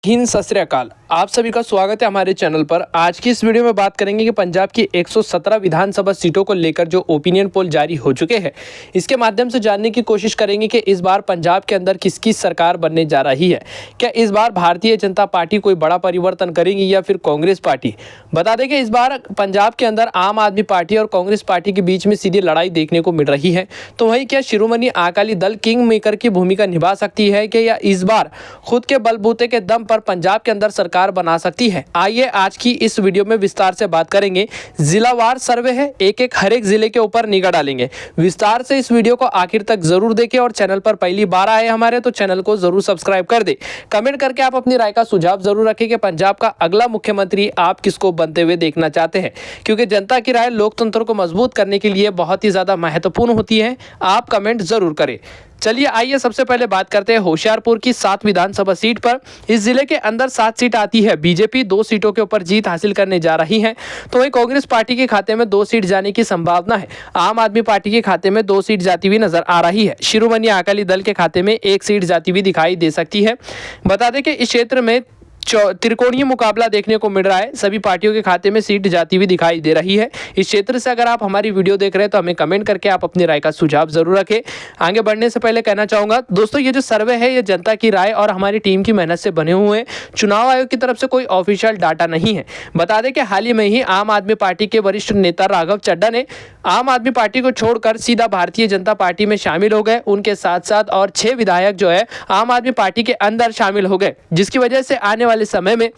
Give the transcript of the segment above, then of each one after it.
हिंद सत श्री अकाल। आप सभी का स्वागत है हमारे चैनल पर। आज की इस वीडियो में बात करेंगे कि पंजाब की 117 विधानसभा सीटों को लेकर जो ओपिनियन पोल जारी हो चुके हैं, इसके माध्यम से जानने की कोशिश करेंगे कि इस बार पंजाब के अंदर किसकी सरकार बनने जा रही है। क्या इस बार भारतीय जनता पार्टी कोई बड़ा परिवर्तन करेगी या फिर कांग्रेस पार्टी। बता दें कि इस बार पंजाब के अंदर आम आदमी पार्टी और कांग्रेस पार्टी के बीच में सीधी लड़ाई देखने को मिल रही है। तो वहीं क्या शिरोमणि अकाली दल किंग मेकर की भूमिका निभा सकती है कि या इस बार खुद के बलबूते के दम पर पंजाब के अंदर सरकार बना सकती है। आइए आज की इस वीडियो में विस्तार से बात करेंगे। जिलावार सर्वे है, एक हर एक जिले के ऊपर निगाह डालेंगे। विस्तार से इस वीडियो को आखिर तक जरूर देखें और चैनल पर पहली बार आए हमारे तो चैनल को जरूर सब्सक्राइब कर दे। कमेंट करके आप अपनी राय का सुझाव जरूर रखें कि पंजाब का अगला मुख्यमंत्री आप किसको बनते हुए देखना चाहते हैं, क्योंकि जनता की राय लोकतंत्र को मजबूत करने के लिए बहुत ही ज्यादा महत्वपूर्ण होती है। आप कमेंट जरूर करें। चलिए आइए सबसे पहले बात करते हैं होशियारपुर की 7 विधानसभा सीट पर। इस जिले के अंदर 7 सीट आती है। बीजेपी 2 सीटों के ऊपर जीत हासिल करने जा रही है। तो वहीं कांग्रेस पार्टी के खाते में 2 सीट जाने की संभावना है। आम आदमी पार्टी के खाते में 2 सीट जाती हुई नजर आ रही है। शिरोमणि अकाली दल के खाते में 1 सीट जाती हुई दिखाई दे सकती है। बता दें कि इस क्षेत्र में त्रिकोणीय मुकाबला देखने को मिल रहा है। सभी पार्टियों के खाते में सीट जाती हुई दिखाई दे रही है। इस क्षेत्र से अगर आप हमारी वीडियो देख रहे हैं तो हमें कमेंट करके आप अपनी राय का सुझाव जरूर रखें। आगे बढ़ने से पहले कहना चाहूंगा दोस्तों, ये जो सर्वे है ये जनता की राय और हमारी टीम की मेहनत से बने हुए हैं। चुनाव आयोग की तरफ से कोई ऑफिशियल डाटा नहीं है। बता दें कि हाल ही में ही आम आदमी पार्टी के वरिष्ठ नेता राघव चड्ढा ने आम आदमी पार्टी को छोड़कर सीधा भारतीय जनता पार्टी में शामिल हो गए। उनके साथ साथ और 6 विधायक जो है आम आदमी पार्टी के अंदर शामिल हो गए, जिसकी वजह से आने वाले समय में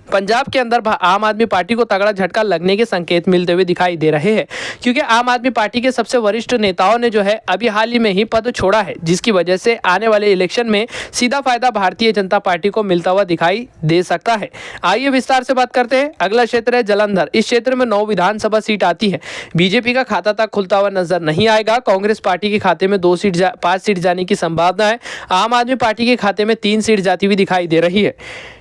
पंजाब के अंदर आम आदमी पार्टी को तगड़ा झटका लगने के संकेत मिलते हुए दिखाई दे रहे हैं, क्योंकि आम आदमी पार्टी के सबसे वरिष्ठ नेताओं ने जो है अभी हाल ही में ही पद छोड़ा है, जिसकी वजह से आने वाले इलेक्शन में सीधा फायदा भारतीय जनता पार्टी को मिलता हुआ दिखाई दे सकता है। आइए विस्तार से बात करते हैं। अगला क्षेत्र है जालंधर। इस क्षेत्र में 9 विधानसभा सीट आती है। बीजेपी का खाता तक खुलता हुआ नजर नहीं आएगा। कांग्रेस पार्टी के खाते में 5 सीट जाने की संभावना है। आम आदमी पार्टी के खाते में 3 सीट जाती हुई दिखाई दे रही है।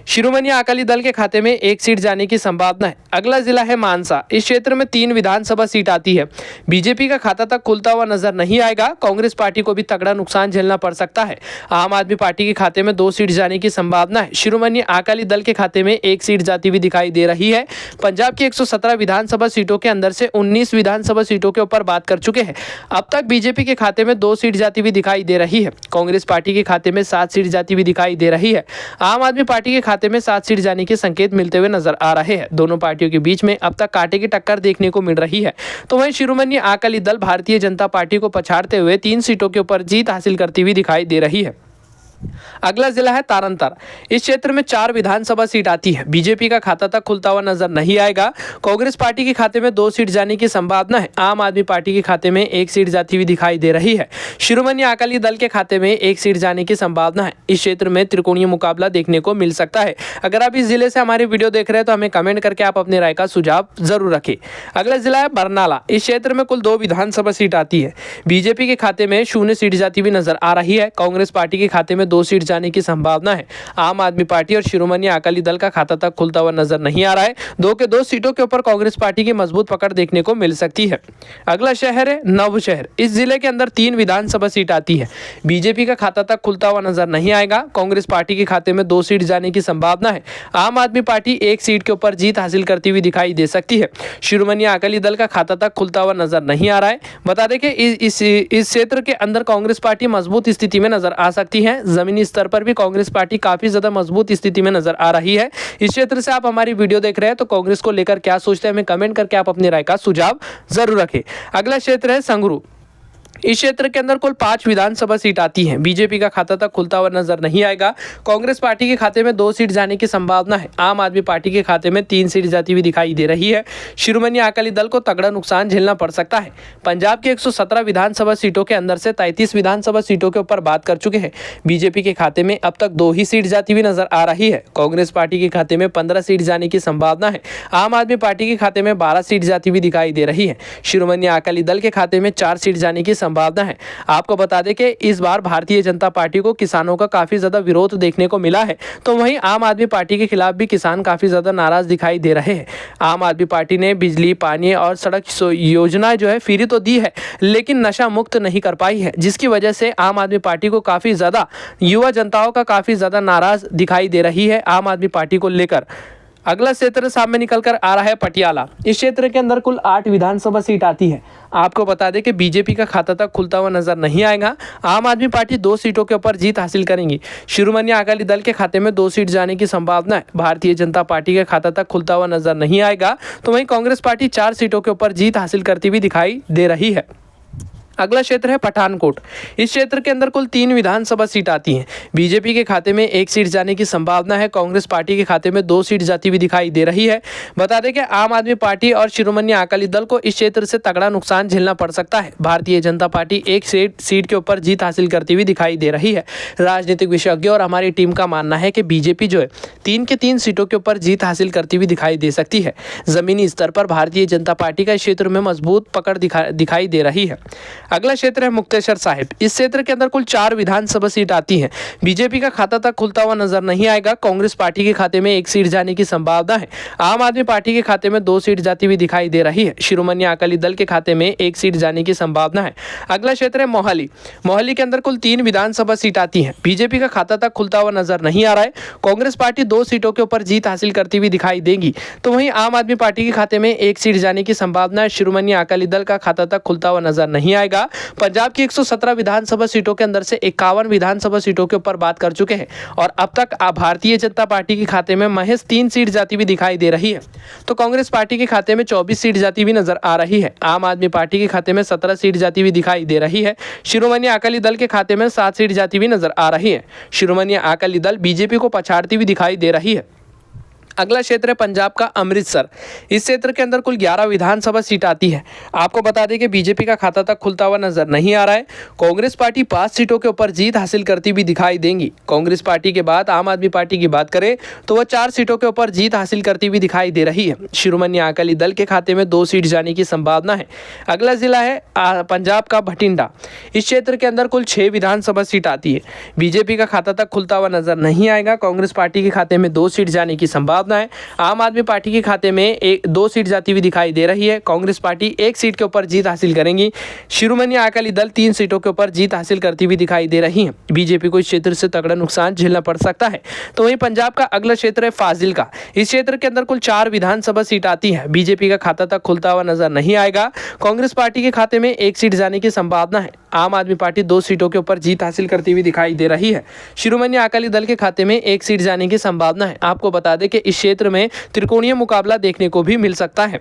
शिरोमणि अकाली दल के खाते में 1 सीट जाने की संभावना है। अगला जिला है मानसा। इस क्षेत्र में 3 विधानसभा सीट आती है। बीजेपी का खाता तक खुलता हुआ नजर नहीं आएगा। कांग्रेस पार्टी को भी तगड़ा नुकसान झेलना पड़ सकता है। आम आदमी पार्टी के खाते में 2 सीट जाने की संभावना है। शिरोमणि अकाली दल के खाते में 1 सीट जाती हुई दिखाई दे रही है। पंजाब की 117 विधानसभा सीटों के अंदर से 19 विधानसभा सीटों के ऊपर बात कर चुके हैं। अब तक बीजेपी के खाते में 2 सीट जाती हुई दिखाई दे रही है। कांग्रेस पार्टी के खाते में 7 सीट जाती हुई दिखाई दे रही है। आम आदमी पार्टी के खाते में 7 सीट जाने के संकेत मिलते हुए नजर आ रहे हैं। दोनों पार्टियों के बीच में अब तक कांटे की टक्कर देखने को मिल रही है। तो वहीं शिरोमणि अकाली दल भारतीय जनता पार्टी को पछाड़ते हुए 3 सीटों के ऊपर जीत हासिल करती हुई दिखाई दे रही है। अगला जिला है तारंतर। इस क्षेत्र में 4 विधानसभा सीट आती है। बीजेपी का खाता तक खुलता हुआ नजर नहीं आएगा। कांग्रेस पार्टी के खाते में 2 सीट जाने की संभावना है। आम आदमी पार्टी के खाते में 1 सीट जाती हुई दिखाई दे रही है। शिरोमणि अकाली दल के खाते में 1 सीट जाने की संभावना है। इस क्षेत्र में त्रिकोणीय मुकाबला देखने को मिल सकता है। अगर आप इस जिले से हमारी वीडियो देख रहे हैं तो हमें कमेंट करके आप अपनी राय का सुझाव जरूर रखें। अगला जिला है बरनाला। इस क्षेत्र में कुल 2 विधानसभा सीट आती है। बीजेपी के खाते में 0 सीट जाती हुई नजर आ रही है। कांग्रेस पार्टी के खाते में 2 सीट जाने की संभावना है। आम आदमी पार्टी और शिरोमणि अकाली दल का खाता तक खुलता हुआ नजर नहीं आ रहा है। 2 के 2 सीटों के ऊपर कांग्रेस पार्टी की मजबूत पकड़ देखने को मिल सकती है। अगला शहर है नवशहर। इस जिले के अंदर 3 विधानसभा सीट आती है। बीजेपी का खाता तक खुलता हुआ नजर नहीं आएगा। कांग्रेस पार्टी के खाते में 2 सीट जाने की संभावना है। आम आदमी पार्टी 1 सीट के ऊपर जीत हासिल करती हुई दिखाई दे सकती है। शिरोमणि अकाली दल का खाता तक खुलता हुआ नजर नहीं आ रहा है। बता दें कि इस क्षेत्र के अंदर कांग्रेस पार्टी मजबूत स्थिति में नजर आ सकती है। जमीनी स्तर पर भी कांग्रेस पार्टी काफी ज्यादा मजबूत स्थिति में नजर आ रही है। इस क्षेत्र से आप हमारी वीडियो देख रहे हैं तो कांग्रेस को लेकर क्या सोचते हैं हमें कमेंट करके आप अपनी राय का सुझाव जरूर रखें। अगला क्षेत्र है संगरू। इस क्षेत्र के अंदर कुल 5 विधानसभा सीट आती है। बीजेपी का खाता तक खुलता हुआ नजर नहीं आएगा। कांग्रेस पार्टी के खाते में 2 सीट जाने की संभावना है। आम आदमी पार्टी के खाते में 3 सीट जाती हुई दिखाई दे रही है। शिरोमणि अकाली दल को तगड़ा नुकसान झेलना पड़ सकता है। पंजाब की 117 विधानसभा सीटों के अंदर से 33 विधानसभा सीटों के ऊपर बात कर चुके हैं। बीजेपी के खाते में अब तक 2 ही सीट जाती हुई नजर आ रही है। कांग्रेस पार्टी के खाते में 15 सीट जाने की संभावना है। आम आदमी पार्टी के खाते में 12 सीट जाती हुई दिखाई दे रही है। शिरोमणि अकाली दल के खाते में 4 सीट जाने की संभावना संभावना है। आपको बता दें कि इस बार भारतीय जनता पार्टी को किसानों का काफ़ी ज़्यादा विरोध देखने को मिला है, तो वहीं आम आदमी पार्टी के खिलाफ भी किसान काफ़ी ज़्यादा नाराज़ दिखाई दे रहे हैं। आम आदमी पार्टी ने बिजली, पानी और सड़क योजना जो है फ्री तो दी है, लेकिन नशा मुक्त नहीं कर पाई है, जिसकी वजह से आम आदमी पार्टी को काफ़ी ज़्यादा युवा जनताओं का काफ़ी ज़्यादा नाराज़ दिखाई दे रही है आम आदमी पार्टी को लेकर। अगला क्षेत्र सामने निकल कर आ रहा है पटियाला। इस क्षेत्र के अंदर कुल 8 विधानसभा सीट आती है। आपको बता दें कि बीजेपी का खाता तक खुलता हुआ नजर नहीं आएगा। आम आदमी पार्टी 2 सीटों के ऊपर जीत हासिल करेंगी। शिरोमणि अकाली दल के खाते में 2 सीट जाने की संभावना है। भारतीय जनता पार्टी के खाता तक खुलता हुआ नजर नहीं आएगा, तो वहीं कांग्रेस पार्टी 4 सीटों के ऊपर जीत हासिल करती हुई दिखाई दे रही है। अगला क्षेत्र है पठानकोट। इस क्षेत्र के अंदर कुल 3 विधानसभा सीट आती हैं। बीजेपी के खाते में 1 सीट जाने की संभावना है। कांग्रेस पार्टी के खाते में 2 सीट जाती हुई दिखाई दे रही है। बता दें कि आम आदमी पार्टी और शिरोमणि अकाली दल को इस क्षेत्र से तगड़ा नुकसान झेलना पड़ सकता है। भारतीय जनता पार्टी 1 सीट के ऊपर जीत हासिल करती हुई दिखाई दे रही है। राजनीतिक विशेषज्ञों और हमारी टीम का मानना है कि बीजेपी जो है 3 के 3 सीटों के ऊपर जीत हासिल करती हुई दिखाई दे सकती है। जमीनी स्तर पर भारतीय जनता पार्टी का इस क्षेत्र में मजबूत पकड़ दिखाई दे रही है। अगला क्षेत्र है मुक्तेश्वर साहिब। इस क्षेत्र के अंदर कुल 4 विधानसभा सीट आती हैं। बीजेपी का खाता तक खुलता हुआ नजर नहीं आएगा। कांग्रेस पार्टी के खाते में 1 सीट जाने की संभावना है। आम आदमी पार्टी के खाते में 2 सीट जाती हुई दिखाई दे रही है। शिरोमणि अकाली दल के खाते में 1 सीट जाने की संभावना है। अगला क्षेत्र है मोहाली। मोहाली के अंदर कुल 3 विधानसभा सीट आती हैं। बीजेपी का खाता तक खुलता हुआ नजर नहीं आ रहा है। कांग्रेस पार्टी 2 सीटों के ऊपर जीत हासिल करती हुई दिखाई देगी, तो वहीं आम आदमी पार्टी के खाते में 1 सीट जाने की संभावना है। शिरोमणि अकाली दल का खाता तक खुलता हुआ नजर नहीं आएगा। पंजाब की 117 विधानसभा सीटों के अंदर से 51 विधानसभा सीटों के ऊपर बात कर चुके हैं और अब तक भारतीय जनता पार्टी के खाते में महज 3 सीट जाती हुई दिखाई दे रही है, तो कांग्रेस पार्टी के खाते में 24 सीट जाती हुई नजर आ रही है। आम आदमी पार्टी के खाते में 17 सीट जाती हुई दिखाई दे रही है। शिरोमणि अकाली दल के खाते में 7 सीट जाती हुई नजर आ रही है। शिरोमणि अकाली दल बीजेपी को पछाड़ती हुई दिखाई दे रही है। अगला क्षेत्र है पंजाब का अमृतसर। इस क्षेत्र के अंदर कुल 11 विधानसभा सीट आती है। आपको बता दें कि बीजेपी का खाता तक खुलता हुआ नजर नहीं आ रहा है। कांग्रेस पार्टी 5 सीटों के ऊपर जीत हासिल करती हुई दिखाई देंगी। कांग्रेस पार्टी के बाद आम आदमी पार्टी की बात करें तो वह 4 सीटों के ऊपर जीत हासिल करती हुई दिखाई दे रही है। शिरोमणि अकाली दल के खाते में 2 सीट जाने की संभावना है। अगला जिला है पंजाब का भटिंडा। इस क्षेत्र के अंदर कुल 6 विधानसभा सीट आती है। बीजेपी का खाता तक खुलता हुआ नजर नहीं आएगा। कांग्रेस पार्टी के खाते में 2 सीट जाने की संभावना है। आम आदमी पार्टी के खाते में 2 सीट जाती हुई दिखाई दे रही है। कांग्रेस पार्टी 1 सीट के ऊपर जीत हासिल करेंगी। शिरोमणि अकाली दल 3 सीटों के ऊपर जीत हासिल करती हुई दिखाई दे रही है। बीजेपी को इस क्षेत्र से तगड़ा नुकसान झेलना पड़ सकता है। तो वहीं पंजाब का अगला क्षेत्र है फाजिल्का। इस क्षेत्र के अंदर कुल 4 विधानसभा सीट आती है। बीजेपी का खाता तक खुलता हुआ नजर नहीं आएगा। कांग्रेस पार्टी के खाते में 1 सीट जाने की संभावना है। आम आदमी पार्टी 2 सीटों के ऊपर जीत हासिल करती हुई दिखाई दे रही है। शिरोमणि अकाली दल के खाते में 1 सीट जाने की संभावना है। आपको बता दें कि इस क्षेत्र में त्रिकोणीय मुकाबला देखने को भी मिल सकता है।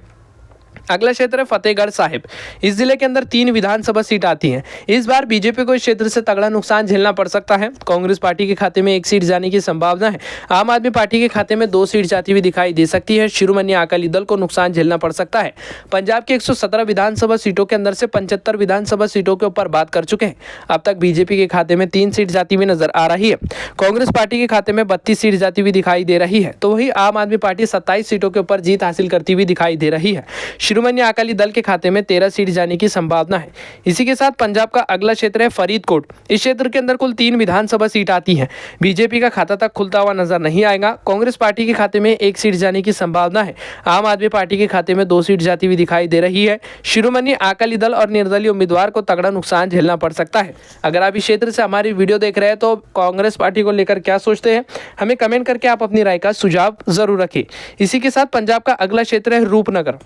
अगला क्षेत्र है फतेहगढ़ साहिब। इस जिले के अंदर 3 विधानसभा सीट आती हैं। इस बार बीजेपी को इस क्षेत्र से तगड़ा नुकसान झेलना पड़ सकता है। कांग्रेस पार्टी के खाते में 1 सीट जाने की संभावना है। आम आदमी पार्टी के खाते में 2 सीट जाती हुई दिखाई दे सकती है। शिरोमणि अकाली दल को नुकसान झेलना पड़ सकता है। पंजाब की 117 विधानसभा सीटों के अंदर से 75 विधानसभा सीटों के ऊपर बात कर चुके हैं। अब तक बीजेपी के खाते में 3 सीट जाती हुई नजर आ रही है। कांग्रेस पार्टी के खाते में 32 सीट जाती हुई दिखाई दे रही है, तो वही आम आदमी पार्टी 27 सीटों के ऊपर जीत हासिल करती हुई दिखाई दे रही है। शिरोमणि अकाली दल के खाते में 13 सीट जाने की संभावना है। इसी के साथ पंजाब का अगला क्षेत्र है फरीदकोट। इस क्षेत्र के अंदर कुल 3 विधानसभा सीट आती हैं। बीजेपी का खाता तक खुलता हुआ नजर नहीं आएगा। कांग्रेस पार्टी के खाते में 1 सीट जाने की संभावना है। आम आदमी पार्टी के खाते में 2 सीट जाती हुई दिखाई दे रही है। शिरोमणि अकाली दल और निर्दलीय उम्मीदवार को तगड़ा नुकसान झेलना पड़ सकता है। अगर आप इस क्षेत्र से हमारी वीडियो देख रहे हैं तो कांग्रेस पार्टी को लेकर क्या सोचते हैं, हमें कमेंट करके आप अपनी राय का सुझाव जरूर रखें। इसी के साथ पंजाब का अगला क्षेत्र है रूपनगर।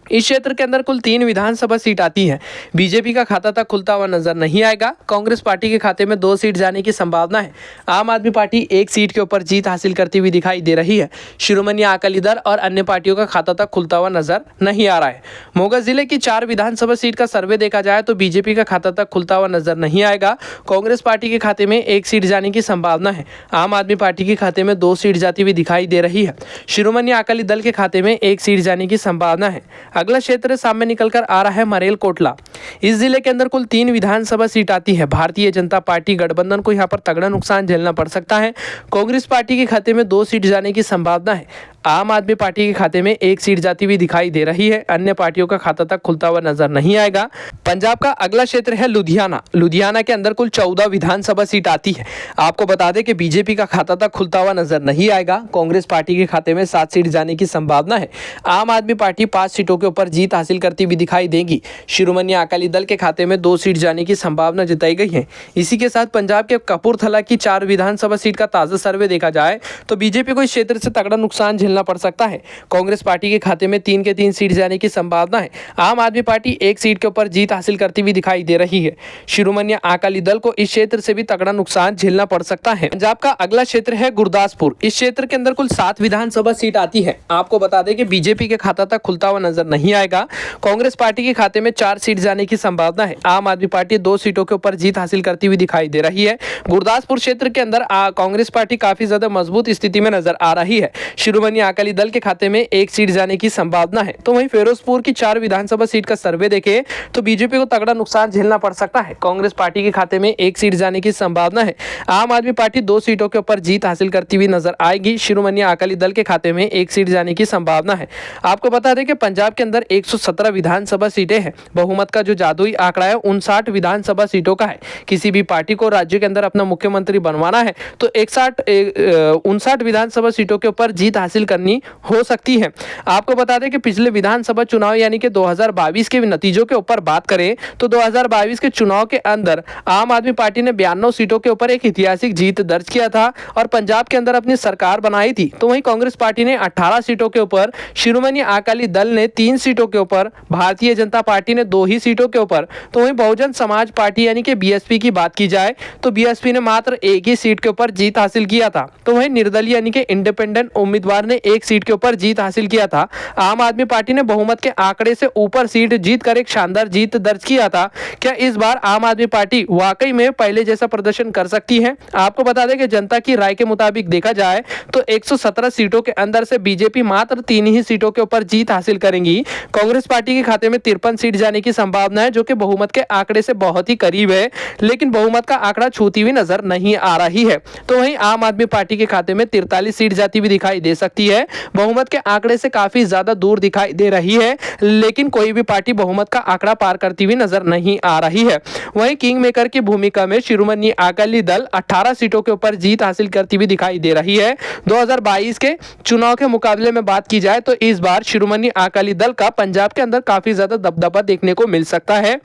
इस क्षेत्र के अंदर कुल 3 विधानसभा सीट आती हैं। बीजेपी का खाता तक खुलता हुआ नजर नहीं आएगा। कांग्रेस पार्टी के खाते में 2 सीट जाने की संभावना है। आम आदमी पार्टी 1 सीट के ऊपर जीत हासिल करती हुई दिखाई दे रही है। शिरोमणि अकाली दल और अन्य पार्टियों का खाता तक खुलता हुआ नजर नहीं आ रहा है। मोगा जिले की 4 विधानसभा सीट का सर्वे देखा जाए तो बीजेपी का खाता तक खुलता हुआ नजर नहीं आएगा। कांग्रेस पार्टी के खाते में 1 सीट जाने की संभावना है। आम आदमी पार्टी के खाते में 2 सीट जाती हुई दिखाई दे रही है। शिरोमणि अकाली दल के खाते में 1 सीट जाने की संभावना है। अगला क्षेत्र सामने निकलकर आ रहा है मरेलकोटला। इस जिले के अंदर कुल 3 विधानसभा सीट आती है। भारतीय जनता पार्टी गठबंधन को यहाँ पर तगड़ा नुकसान झेलना पड़ सकता है। कांग्रेस पार्टी के खाते में 2 सीट जाने की संभावना है। आम आदमी पार्टी के खाते में 1 सीट जाती हुई दिखाई दे रही है। अन्य पार्टियों का खाता तक खुलता हुआ नजर नहीं आएगा। पंजाब का अगला क्षेत्र है लुधियाना। लुधियाना के अंदर कुल 14 विधानसभा सीट आती है। आपको बता दें कि बीजेपी का खाता तक खुलता हुआ नजर नहीं आएगा। कांग्रेस पार्टी के खाते में 7 सीट जाने की संभावना है। आम आदमी पार्टी 5 सीटों के ऊपर जीत हासिल करती हुई दिखाई देगी। शिरोमणि अकाली दल के खाते में 2 सीट जाने की संभावना जताई गई है। इसी के साथ पंजाब के कपूरथला की 4 विधानसभा सीट का ताजा सर्वे देखा जाए तो बीजेपी को इस क्षेत्र से तगड़ा नुकसान झेलना पड़ सकता है। कांग्रेस पार्टी के खाते में 3 के 3 सीट जाने की संभावना है। आम आदमी पार्टी 1 सीट के ऊपर जीत हासिल करती हुई दिखाई दे रही है। शिरोमणि अकाली दल को इस क्षेत्र से भी तगड़ा नुकसान झेलना पड़ सकता है। पंजाब का अगला क्षेत्र है गुरदासपुर। इस क्षेत्र के अंदर कुल 7 विधानसभा सीट आती है। आपको बता दें कि बीजेपी के खाता तक खुलता हुआ नजर नहीं आएगा। कांग्रेस पार्टी के खाते में 4 सीट जाने की संभावना है। आम आदमी पार्टी 2 सीटों के ऊपर जीत हासिल करती हुई दिखाई दे रही है। गुरदासपुर क्षेत्र के अंदर कांग्रेस पार्टी काफी ज्यादा मजबूत स्थिति में नजर आ रही है। शिरोमणि अकाली दल के खाते में 1 सीट जाने की संभावना है। तो वहीं फिरोजपुर की 4 विधानसभा सीट का सर्वे देखें तो बीजेपी को तगड़ा नुकसान झेलना पड़ सकता है। कांग्रेस पार्टी के खाते में 1 सीट जाने की संभावना है। आम आदमी पार्टी 2 सीटों के ऊपर जीत हासिल करती हुई नजर आएगी। शिरोमणि अकाली दल के खाते में 1 सीट जाने की संभावना है। आपको बता दें कि पंजाब के अंदर 117 विधानसभा सीटें हैं। बहुमत का जो जादुई आंकड़ा है 59 विधानसभा सीटों का है। किसी भी पार्टी को राज्य के अंदर अपना मुख्यमंत्री बनवाना है तो 59 विधानसभा सीटों के ऊपर जीत हासिल करनी हो सकती है। आपको बता दें कि पिछले विधानसभा चुनाव यानी कि 2022 के नतीजों के ऊपर बात करें तो 2022 के चुनाव के अंदर आम आदमी पार्टी ने 92 सीटों के ऊपर एक ऐतिहासिक जीत दर्ज किया था और पंजाब के अंदर अपनी सरकार बनाई थी। तो वहीं कांग्रेस पार्टी ने 18 सीटों के ऊपर, शिरोमणि अकाली दल ने 3 सीटों के ऊपर, भारतीय जनता पार्टी ने 2 ही सीटों के ऊपर, तो वहीं बहुजन समाज पार्टी यानी कि बीएसपी की बात की जाए तो बीएसपी ने मात्र 1 ही सीट के ऊपर जीत हासिल किया था। तो वहीं निर्दलीय यानी कि इंडिपेंडेंट उम्मीदवार ने 1 सीट के ऊपर जीत हासिल किया था। आम आदमी पार्टी ने बहुमत के आंकड़े से ऊपर सीट जीतकर एक शानदार जीत दर्ज किया था। क्या इस बार आम आदमी पार्टी वाकई में पहले जैसा प्रदर्शन कर सकती है? आपको बता दें कि जनता की राय के मुताबिक देखा जाए तो 117 सीटों के अंदर से बीजेपी मात्र 3 ही सीटों के ऊपर जीत हासिल करेंगी। कांग्रेस पार्टी के खाते में 53 सीट जाने की संभावना है, जो कि बहुमत के आंकड़े से बहुत ही करीब है, लेकिन बहुमत का आंकड़ा छूती हुई नजर नहीं आ रही है। तो वहीं आम आदमी पार्टी के खाते में 43 सीट जाती हुई दिखाई दे सकती है। बहुमत के आंकड़े से काफी ज्यादा दूर दिखाई दे रही है, लेकिन कोई भी पार्टी बहुमत का आंकड़ा पार करती हुई नजर नहीं आ रही है। वहीं किंग मेकर की भूमिका में शिरोमणि अकाली दल 18 सीटों के ऊपर जीत हासिल करती हुई दिखाई दे रही है। 2022 के चुनाव के मुकाबले में बात की जाए तो इस बार शिरोमणि अकाली दल का पंजाब के अंदर काफी ज्यादा दबदबा देखने को मिल सकता है।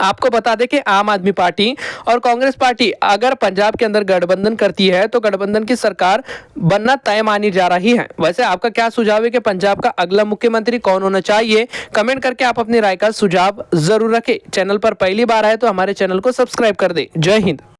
आपको बता दें कि आम आदमी पार्टी और कांग्रेस पार्टी अगर पंजाब के अंदर गठबंधन करती है तो गठबंधन की सरकार बनना तय मानी जा रही है। वैसे आपका क्या सुझाव है कि पंजाब का अगला मुख्यमंत्री कौन होना चाहिए? कमेंट करके आप अपनी राय का सुझाव जरूर रखें। चैनल पर पहली बार आए तो हमारे चैनल को सब्सक्राइब कर दें। जय हिंद।